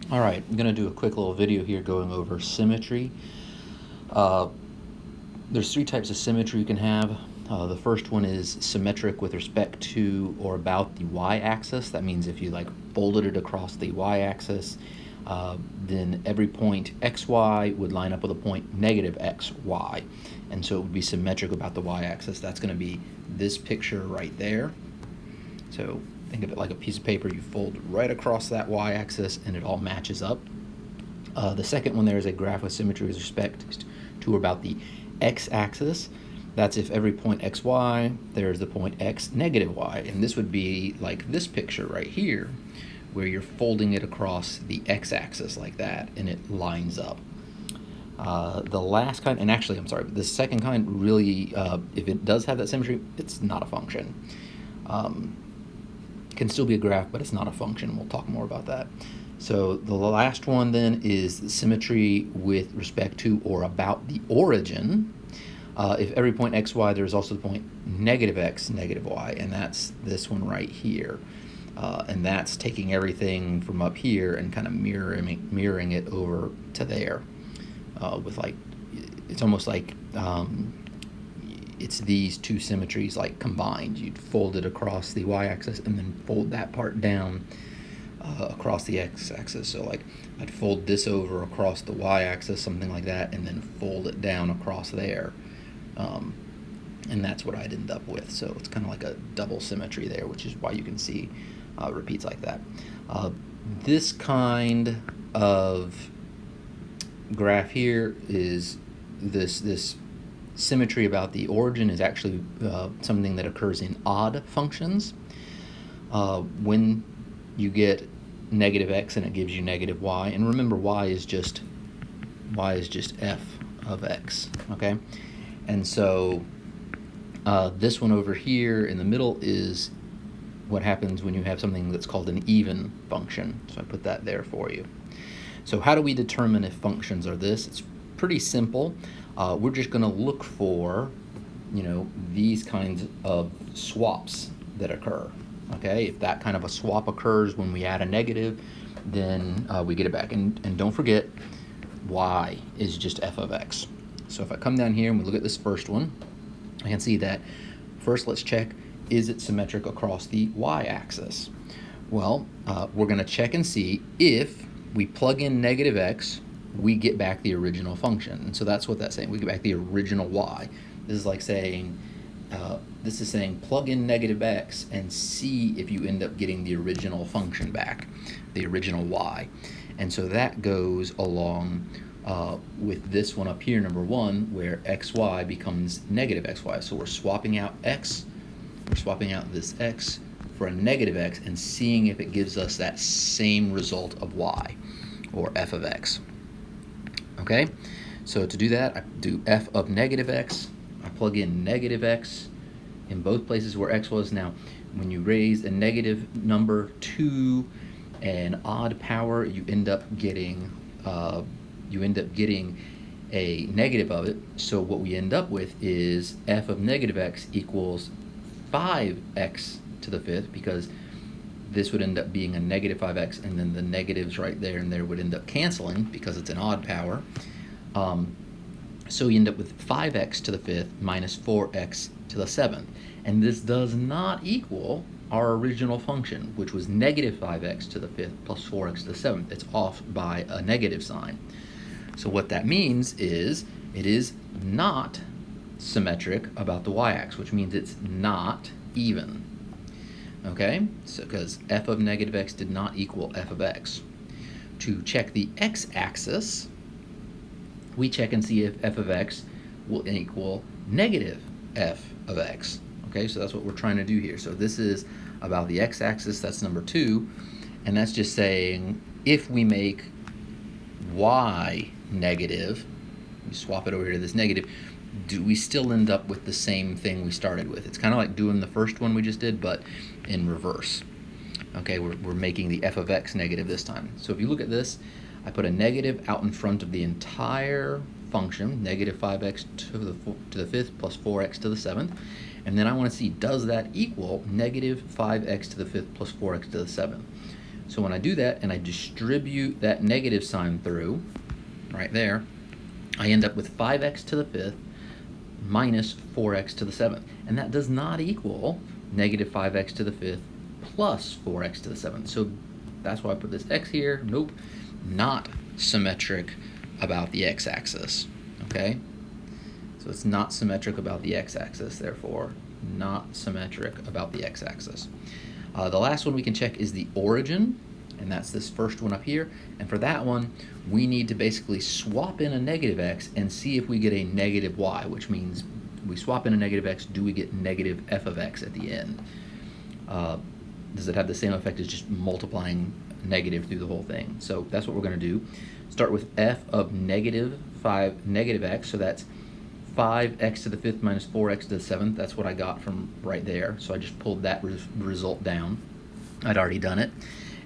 All right, I'm going to do a quick little video here going over symmetry. Uh, there's three types of symmetry you can have. The first one is symmetric with respect to or about the y-axis. That means if you folded it across the y-axis, then every point xy would line up with a point negative xy. And so it would be symmetric about the y-axis. That's going to be this picture right there. So think of it like a piece of paper. You fold right across that y-axis and it all matches up. The second one there is a graph with symmetry with respect to or about the x-axis. That's if every point xy, there's the point x negative y. And this would be like this picture right here, where you're folding it across the x-axis like that, and it lines up. The last kind, and actually, I'm sorry, the second kind really, if it does have that symmetry, it's not a function. Can still be a graph, but it's not a function. We'll talk more about that. So the last one then is the symmetry with respect to or about the origin. If every point xy, there's also the point negative x, negative y, and that's this one right here. And that's taking everything from up here and kind of mirroring it over to there. With it's almost like it's these two symmetries combined. You'd fold it across the y-axis and then fold that part down across the x-axis. So I'd fold this over across the y-axis, something like that, and then fold it down across there. And that's what I'd end up with. So it's kind of like a double symmetry there, which is why you can see repeats like that. This kind of graph here is this symmetry about the origin is actually something that occurs in odd functions. When you get negative x and it gives you negative y, and remember y is just f of x, okay? And so this one over here in the middle is what happens when you have something that's called an even function. So I put that there for you. So how do we determine if functions are this? It's pretty simple. We're just going to look for, these kinds of swaps that occur. Okay, if that kind of a swap occurs when we add a negative, then we get it back. And don't forget, y is just f of x. So if I come down here and we look at this first one, I can see that first let's check, is it symmetric across the y-axis? Well, we're going to check and see if we plug in negative x, we get back the original function. And so that's what that's saying. We get back the original y. This is like saying, plug in negative x and see if you end up getting the original function back, the original y. And so that goes along with this one up here, number one, where xy becomes negative xy. So we're swapping out x, we're swapping out this x for a negative x and seeing if it gives us that same result of y, or f of x. Okay, so to do that, I do f of negative x, I plug in negative x in both places where x was. Now, when you raise a negative number to an odd power, you end up getting a negative of it. So what we end up with is f of negative x equals 5x to the fifth, because this would end up being a negative 5x, and then the negatives right there and there would end up canceling because it's an odd power. So you end up with 5x to the fifth minus 4x to the seventh. And this does not equal our original function, which was negative 5x to the fifth plus 4x to the seventh. It's off by a negative sign. So what that means is it is not symmetric about the y-axis, which means it's not even. Okay, so because f of negative x did not equal f of x. To check the x-axis, we check and see if f of x will equal negative f of x. Okay, so that's what we're trying to do here. So this is about the x-axis, that's number two, and that's just saying if we make y negative, we swap it over here to this negative, do we still end up with the same thing we started with? It's kind of like doing the first one we just did, but in reverse. Okay, we're making the f of x negative this time. So if you look at this, I put a negative out in front of the entire function, negative 5x to the fifth plus 4x to the seventh, and then I want to see, does that equal negative 5x to the fifth plus 4x to the seventh? So when I do that and I distribute that negative sign through, right there, I end up with 5x to the 5th minus 4x to the 7th. And that does not equal negative 5x to the 5th plus 4x to the 7th. So that's why I put this x here. Nope, not symmetric about the x-axis, okay? So it's not symmetric about the x-axis, therefore not symmetric about the x-axis. The last one we can check is the origin, and that's this first one up here. And for that one, we need to basically swap in a negative x and see if we get a negative y, which means we swap in a negative x, do we get negative f of x at the end? Does it have the same effect as just multiplying negative through the whole thing? So that's what we're going to do. Start with f of negative x, so that's 5x to the 5th minus 4x to the 7th. That's what I got from right there. So I just pulled that result down. I'd already done it.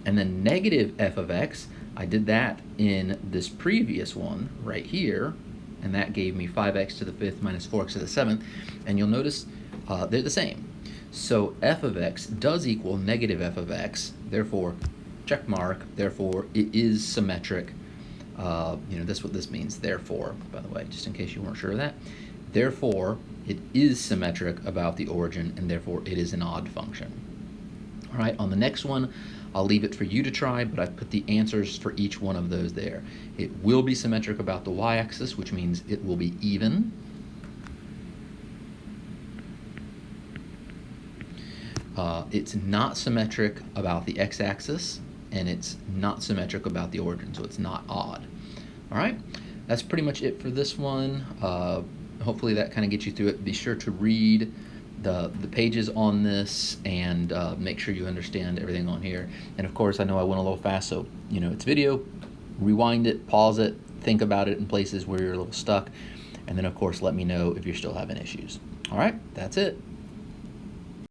And then negative f of x, I did that in this previous one right here, and that gave me 5x to the 5th minus 4x to the 7th. And you'll notice they're the same. So f of x does equal negative f of x, therefore check mark, therefore it is symmetric. That's what this means, therefore, by the way, just in case you weren't sure of that. Therefore, it is symmetric about the origin, and therefore it is an odd function. All right, on the next one, I'll leave it for you to try, but I've put the answers for each one of those there. It will be symmetric about the y-axis, which means it will be even. It's not symmetric about the x-axis, and it's not symmetric about the origin, so it's not odd. All right, that's pretty much it for this one. Hopefully that kind of gets you through it. Be sure to read the pages on this and make sure you understand everything on here. And of course, I know I went a little fast, so it's video. Rewind it, pause it, think about it in places where you're a little stuck, and then of course let me know if you're still having issues. All right, that's it.